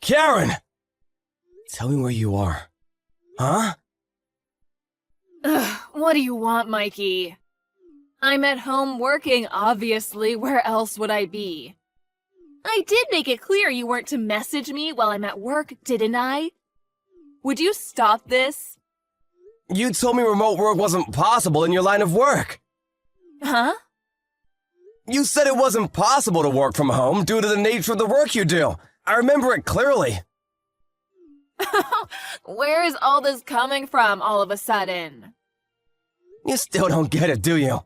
Karen! Tell me where you are. Huh? Ugh, what do you want, Mikey? I'm at home working, obviously. Where else would I be? I did make it clear you weren't to message me while I'm at work, didn't I? Would you stop this? You told me remote work wasn't possible in your line of work. Huh? You said it wasn't possible to work from home due to the nature of the work you do. I remember it clearly. Where is all this coming from all of a sudden? You still don't get it, do you?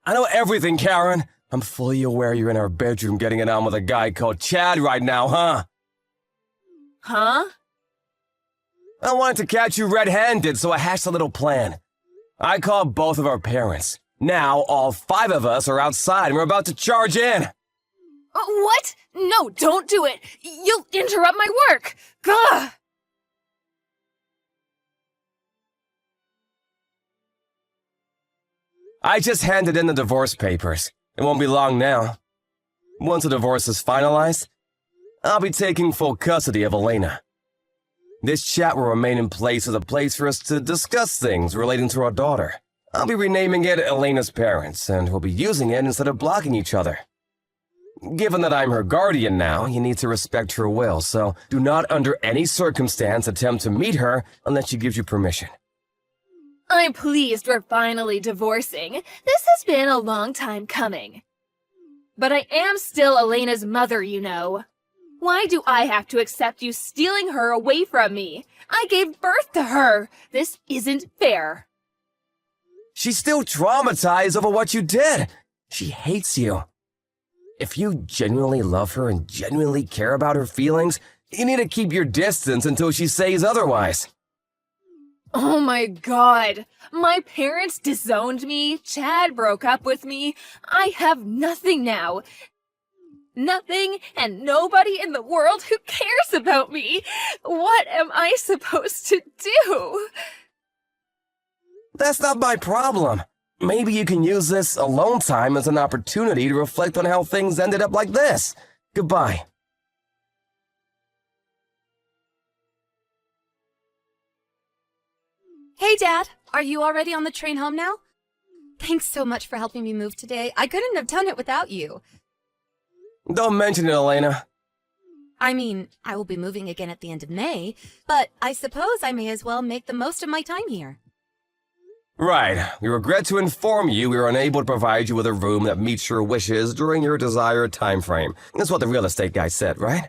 I know everything, Karen. I'm fully aware you're in our bedroom getting it on with a guy called Chad right now, huh? Huh? I wanted to catch you red-handed, so I hatched a little plan. I called both of our parents. Now, all 5 of us are outside and we're about to charge in. What? No, don't do it! You'll interrupt my work! Gah! I just handed in the divorce papers. It won't be long now. Once the divorce is finalized, I'll be taking full custody of Elena. This chat will remain in place as a place for us to discuss things relating to our daughter. I'll be renaming it Elena's Parents, and we'll be using it instead of blocking each other. Given that I'm her guardian now, you need to respect her will, so do not under any circumstance attempt to meet her unless she gives you permission. I'm pleased we're finally divorcing. This has been a long time coming. But I am still Elena's mother, you know. Why do I have to accept you stealing her away from me? I gave birth to her. This isn't fair. She's still traumatized over what you did. She hates you. If you genuinely love her and genuinely care about her feelings, you need to keep your distance until she says otherwise. Oh my god. My parents disowned me. Chad broke up with me. I have nothing now. Nothing and nobody in the world who cares about me. What am I supposed to do? That's not my problem. Maybe you can use this alone time as an opportunity to reflect on how things ended up like this. Goodbye. Hey, Dad. Are you already on the train home now? Thanks so much for helping me move today. I couldn't have done it without you. Don't mention it, Elena. I mean, I will be moving again at the end of May, but I suppose I may as well make the most of my time here. Right. We regret to inform you we were unable to provide you with a room that meets your wishes during your desired time frame. That's what the real estate guy said, right?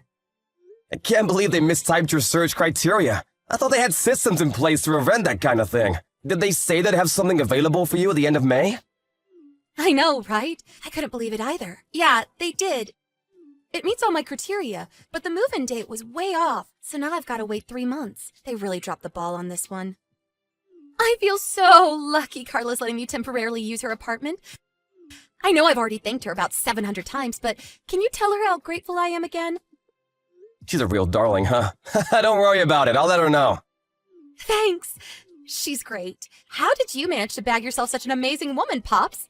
I can't believe they mistyped your search criteria. I thought they had systems in place to prevent that kind of thing. Did they say they'd have something available for you at the end of May? I know, right? I couldn't believe it either. Yeah, they did. It meets all my criteria, but the move-in date was way off, so now I've got to wait 3 months. They really dropped the ball on this one. I feel so lucky Carla's letting me temporarily use her apartment. I know I've already thanked her about 700 times, but can you tell her how grateful I am again? She's a real darling, huh? Don't worry about it. I'll let her know. Thanks. She's great. How did you manage to bag yourself such an amazing woman, Pops?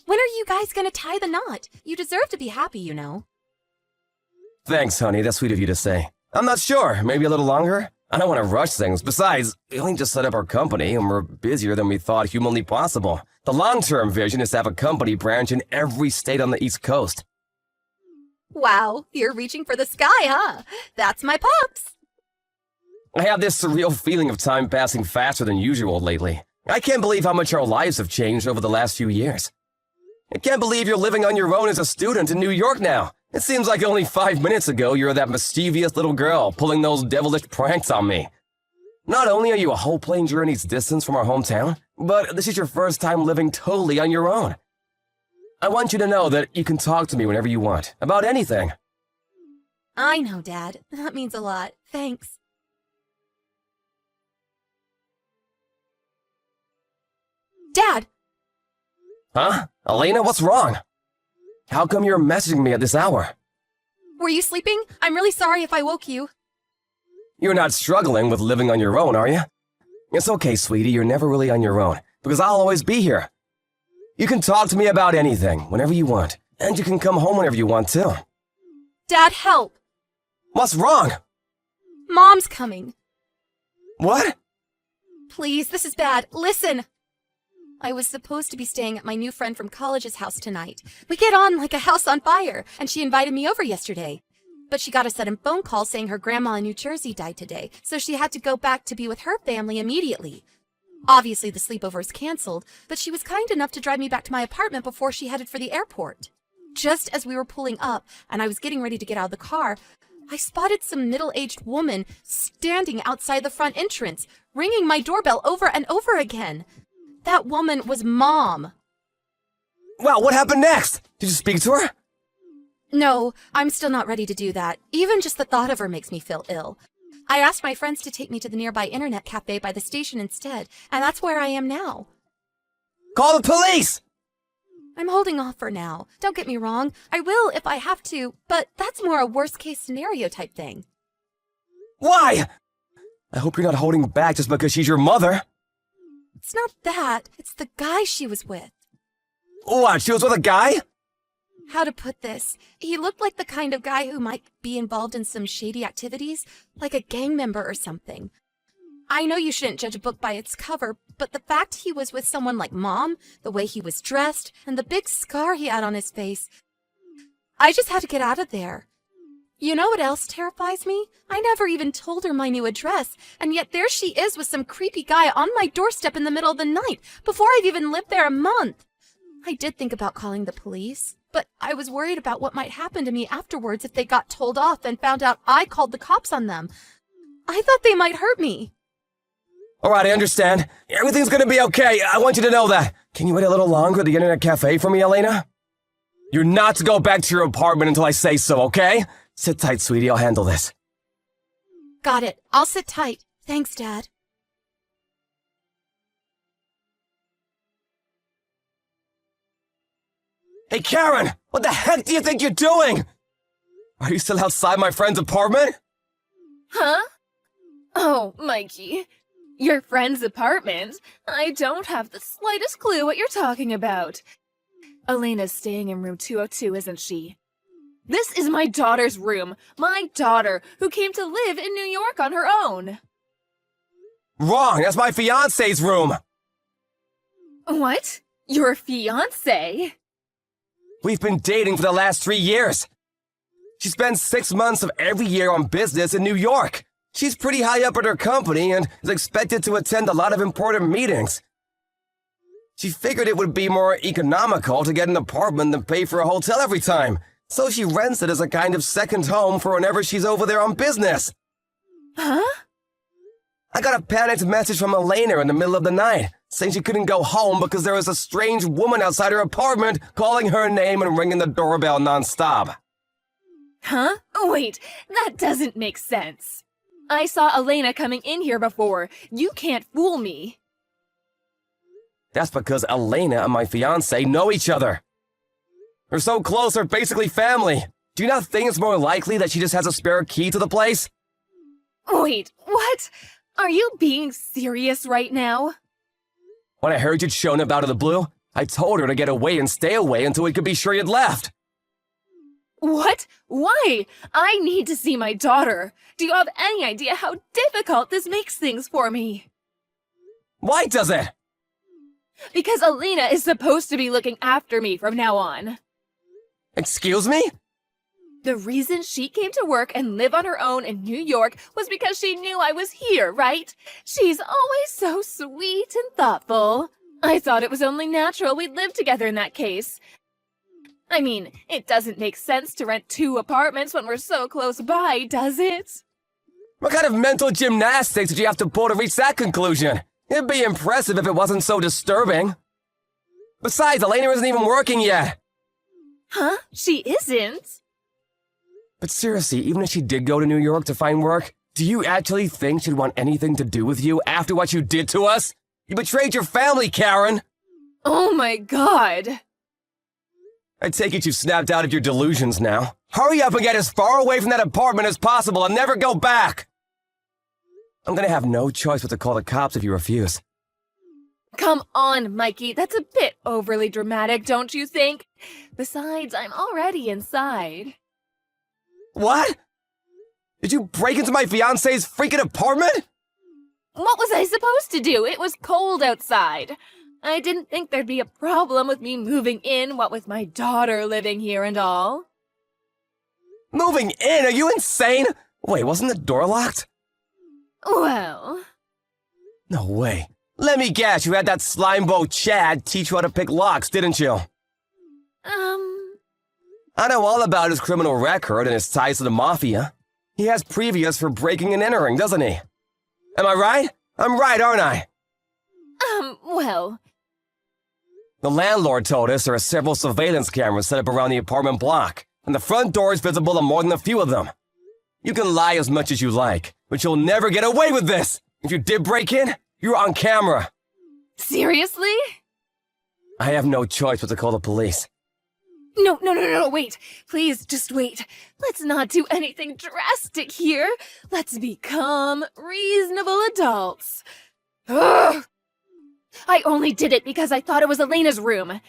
When are you guys gonna tie the knot? You deserve to be happy, you know. Thanks, honey. That's sweet of you to say. I'm not sure. Maybe a little longer? I don't want to rush things. Besides, we only just set up our company and we're busier than we thought humanly possible. The long-term vision is to have a company branch in every state on the East Coast. Wow, you're reaching for the sky, huh? That's my Pops. I have this surreal feeling of time passing faster than usual lately. I can't believe how much our lives have changed over the last few years. I can't believe you're living on your own as a student in New York now. It seems like only 5 minutes ago you were that mischievous little girl pulling those devilish pranks on me. Not only are you a whole plane journey's distance from our hometown, but this is your first time living totally on your own. I want you to know that you can talk to me whenever you want, about anything. I know, Dad. That means a lot. Thanks. Dad! Huh? Elena, what's wrong? How come you're messaging me at this hour? Were you sleeping? I'm really sorry if I woke you. You're not struggling with living on your own, are you? It's okay, sweetie, you're never really on your own, because I'll always be here. You can talk to me about anything, whenever you want, and you can come home whenever you want, too. Dad, help! What's wrong? Mom's coming. What? Please, this is bad. Listen! I was supposed to be staying at my new friend from college's house tonight. We get on like a house on fire, and she invited me over yesterday. But she got a sudden phone call saying her grandma in New Jersey died today, so she had to go back to be with her family immediately. Obviously, the sleepover is canceled, but she was kind enough to drive me back to my apartment before she headed for the airport. Just as we were pulling up, and I was getting ready to get out of the car, I spotted some middle-aged woman standing outside the front entrance, ringing my doorbell over and over again. That woman was Mom. Well, what happened next? Did you speak to her? No, I'm still not ready to do that. Even just the thought of her makes me feel ill. I asked my friends to take me to the nearby internet cafe by the station instead, and that's where I am now. Call the police! I'm holding off for now. Don't get me wrong. I will if I have to, but that's more a worst-case scenario type thing. Why? I hope you're not holding back just because she's your mother. It's not that. It's the guy she was with. What, she was with a guy? How to put this? He looked like the kind of guy who might be involved in some shady activities, like a gang member or something. I know you shouldn't judge a book by its cover, but the fact he was with someone like Mom, the way he was dressed, and the big scar he had on his face, I just had to get out of there. You know what else terrifies me? I never even told her my new address, and yet there she is with some creepy guy on my doorstep in the middle of the night, before I've even lived there a month. I did think about calling the police, but I was worried about what might happen to me afterwards if they got told off and found out I called the cops on them. I thought they might hurt me. All right, I understand. Everything's gonna be okay. I want you to know that. Can you wait a little longer at the internet cafe for me, Elena? You're not to go back to your apartment until I say so, okay? Sit tight, sweetie. I'll handle this. Got it. I'll sit tight. Thanks, Dad. Hey, Karen! What the heck do you think you're doing? Are you still outside my friend's apartment? Huh? Oh, Mikey. Your friend's apartment? I don't have the slightest clue what you're talking about. Elena's staying in room 202, isn't she? This is my daughter's room. My daughter, who came to live in New York on her own. Wrong! That's my fiancé's room! What? Your fiancé? We've been dating for the last 3 years. She spends 6 months of every year on business in New York. She's pretty high up at her company and is expected to attend a lot of important meetings. She figured it would be more economical to get an apartment than pay for a hotel every time, so she rents it as a kind of second home for whenever she's over there on business. Huh? I got a panicked message from Elena in the middle of the night, saying she couldn't go home because there was a strange woman outside her apartment calling her name and ringing the doorbell nonstop. Huh? Wait, that doesn't make sense. I saw Elena coming in here before. You can't fool me. That's because Elena and my fiancé know each other. They're so close, they're basically family. Do you not think it's more likely that she just has a spare key to the place? Wait, what? Are you being serious right now? When I heard you'd shown up out of the blue, I told her to get away and stay away until we could be sure you'd left. What? Why? I need to see my daughter. Do you have any idea how difficult this makes things for me? Why does it? Because Elena is supposed to be looking after me from now on. Excuse me? The reason she came to work and live on her own in New York was because she knew I was here, right? She's always so sweet and thoughtful. I thought it was only natural we'd live together in that case. I mean, it doesn't make sense to rent 2 apartments when we're so close by, does it? What kind of mental gymnastics did you have to pull to reach that conclusion? It'd be impressive if it wasn't so disturbing. Besides, Elena isn't even working yet. Huh? She isn't? But seriously, even if she did go to New York to find work, do you actually think she'd want anything to do with you after what you did to us? You betrayed your family, Karen! Oh my god! I take it you've snapped out of your delusions now. Hurry up and get as far away from that apartment as possible and never go back! I'm gonna have no choice but to call the cops if you refuse. Come on, Mikey, that's a bit overly dramatic, don't you think? Besides, I'm already inside. What? Did you break into my fiance's freaking apartment? What was I supposed to do? It was cold outside. I didn't think there'd be a problem with me moving in, what with my daughter living here and all. Moving in? Are you insane? Wait, wasn't the door locked? Well, No way. Let me guess, you had that slimebo Chad teach you how to pick locks, didn't you? I know all about his criminal record and his ties to the mafia. He has previous for breaking and entering, doesn't he? Am I right? I'm right, aren't I? Well, The landlord told us there are several surveillance cameras set up around the apartment block, and the front door is visible on more than a few of them. You can lie as much as you like, but you'll never get away with this! If you did break in, you're on camera. seriously? I have no choice but to call the police. No, wait. Please, just wait. Let's not do anything drastic here. Let's become reasonable adults. Ugh! I only did it because I thought it was Elena's room.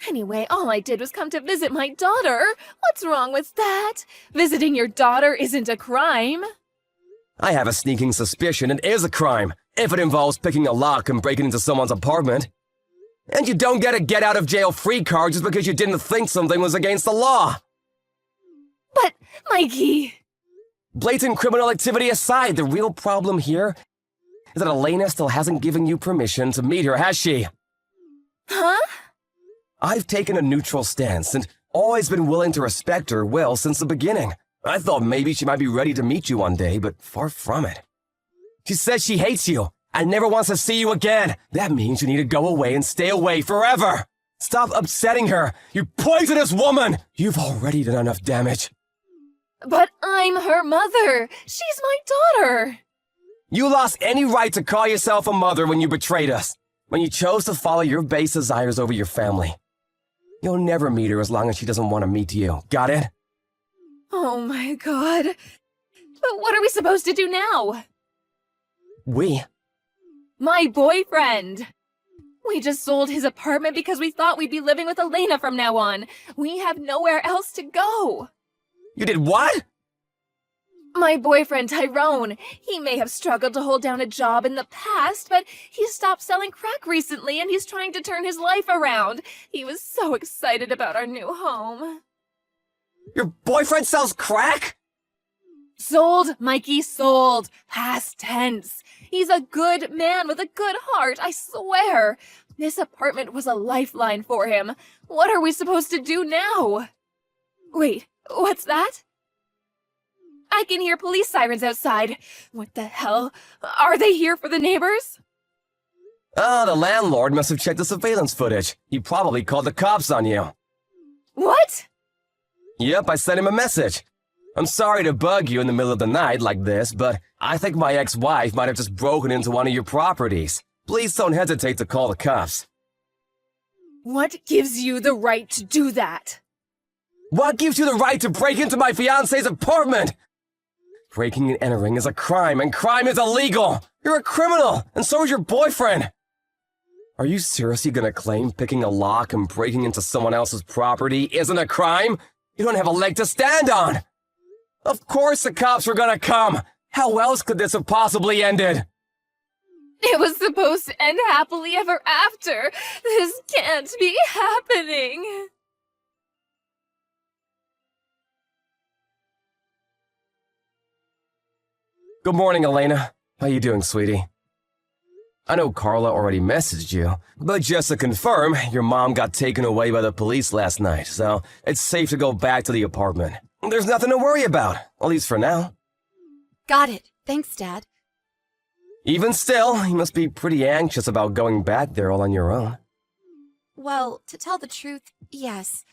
Anyway, all I did was come to visit my daughter. What's wrong with that? Visiting your daughter isn't a crime. I have a sneaking suspicion it is a crime, if it involves picking a lock and breaking into someone's apartment. And you don't get a get-out-of-jail-free card just because you didn't think something was against the law. But, Mikey... Blatant criminal activity aside, the real problem here is that Elena still hasn't given you permission to meet her, has she? Huh? I've taken a neutral stance and always been willing to respect her will since the beginning. I thought maybe she might be ready to meet you one day, but far from it. She says she hates you and never wants to see you again. That means you need to go away and stay away forever. Stop upsetting her, you poisonous woman! You've already done enough damage. But I'm her mother. She's my daughter. You lost any right to call yourself a mother when you betrayed us, when you chose to follow your base desires over your family. You'll never meet her as long as she doesn't want to meet you. Got it? Oh my god. But what are we supposed to do now? We? My boyfriend. We just sold his apartment because we thought we'd be living with Elena from now on. We have nowhere else to go. You did what? My boyfriend, Tyrone. He may have struggled to hold down a job in the past, but he stopped selling crack recently and he's trying to turn his life around. He was so excited about our new home. Your boyfriend sells crack? Sold, Mikey, sold. Past tense. He's a good man with a good heart, I swear. This apartment was a lifeline for him. What are we supposed to do now? Wait, what's that? I can hear police sirens outside. What the hell? Are they here for the neighbors? The landlord must have checked the surveillance footage. He probably called the cops on you. What? Yep, I sent him a message. I'm sorry to bug you in the middle of the night like this, but I think my ex-wife might have just broken into one of your properties. Please don't hesitate to call the cops. What gives you the right to do that? What gives you the right to break into my fiance's apartment? Breaking and entering is a crime, and crime is illegal! You're a criminal, and so is your boyfriend! Are you seriously gonna claim picking a lock and breaking into someone else's property isn't a crime? You don't have a leg to stand on! Of course the cops were gonna come! How else could this have possibly ended? It was supposed to end happily ever after. This can't be happening. Good morning, Elena. How you doing, sweetie? I know Carla already messaged you, but just to confirm, your mom got taken away by the police last night, so it's safe to go back to the apartment. There's nothing to worry about, at least for now. Got it. Thanks, Dad. Even still, you must be pretty anxious about going back there all on your own. Well, to tell the truth, yes.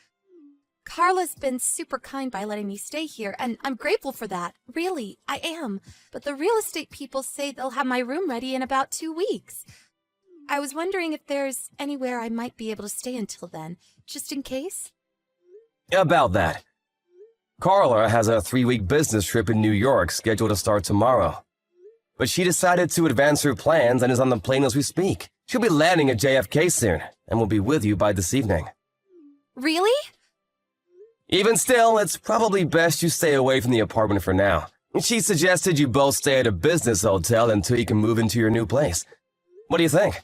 Carla's been super kind by letting me stay here, and I'm grateful for that. Really, I am. But the real estate people say they'll have my room ready in about 2 weeks. I was wondering if there's anywhere I might be able to stay until then, just in case? About that. Carla has a 3-week business trip in New York scheduled to start tomorrow. But she decided to advance her plans and is on the plane as we speak. She'll be landing at JFK soon, and will be with you by this evening. Really? Even still, it's probably best you stay away from the apartment for now. She suggested you both stay at a business hotel until you can move into your new place. What do you think?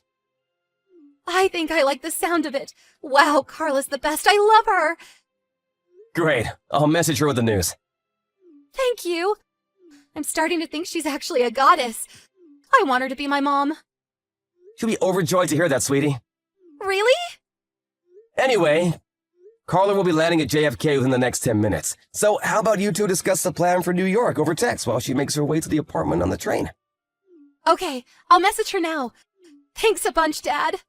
I think I like the sound of it. Wow, Carla's the best. I love her. Great. I'll message her with the news. Thank you. I'm starting to think she's actually a goddess. I want her to be my mom. She'll be overjoyed to hear that, sweetie. Really? Anyway, Carla will be landing at JFK within the next 10 minutes. So how about you two discuss the plan for New York over text while she makes her way to the apartment on the train? Okay, I'll message her now. Thanks a bunch, Dad.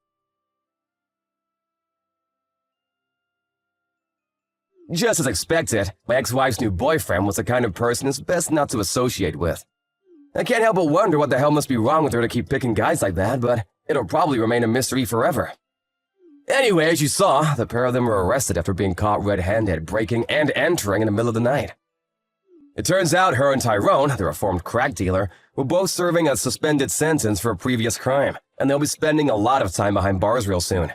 Just as expected, my ex-wife's new boyfriend was the kind of person it's best not to associate with. I can't help but wonder what the hell must be wrong with her to keep picking guys like that, but it'll probably remain a mystery forever. Anyway, as you saw, the pair of them were arrested after being caught red-handed, breaking and entering in the middle of the night. It turns out her and Tyrone, the reformed crack dealer, were both serving a suspended sentence for a previous crime, and they'll be spending a lot of time behind bars real soon.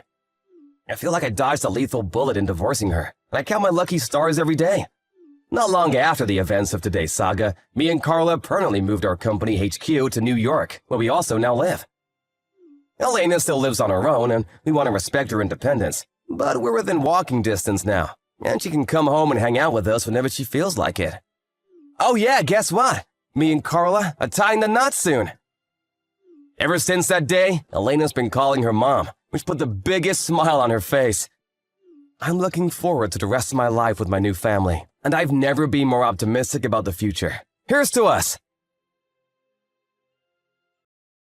I feel like I dodged a lethal bullet in divorcing her, and I count my lucky stars every day. Not long after the events of today's saga, me and Carla permanently moved our company HQ to New York, where we also now live. Elena still lives on her own, and we want to respect her independence, but we're within walking distance now, and she can come home and hang out with us whenever she feels like it. Oh yeah, guess what? Me and Carla are tying the knot soon. Ever since that day, Elena's been calling her mom, which put the biggest smile on her face. I'm looking forward to the rest of my life with my new family, and I've never been more optimistic about the future. Here's to us!